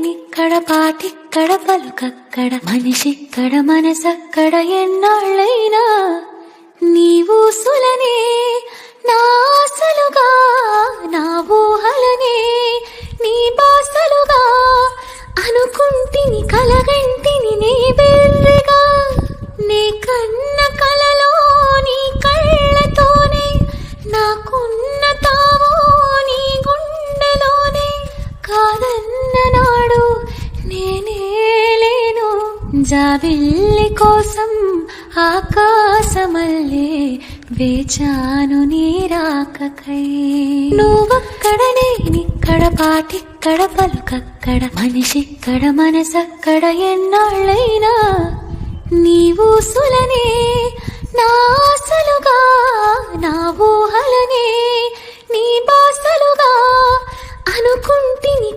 నేనిక్కడ పాటిక్కడ పలుకక్కడ మనిషిక్కడ మనసక్కడ ఎన్నాళ్ళైనా నీవు సులనే నా ఆశలుగా నా ఊహలనే నీ బాసలుగా అనుకుంటిని కలగంటిని నీ బెర్రిగా నీ కన్న కలలో నీ కళ్ళతోనే నాకున్న తావో నీ గుండెలోనే కాదన్న నాడు నేనే లేను జాబిల్లి కోసం ఆకాశమల్లే వేచాను నీ రాకకై నువ్వక్కడ నేనిక్కడ పాటిక్కడ పలుకక్కడ మనిషిక్కడ మనసక్కడ ఎన్నాళ్ళైనా నీవు సులనే నా ఆశలుగా నా ఊహలనే నీ బాసలుగా అనుకుంటిని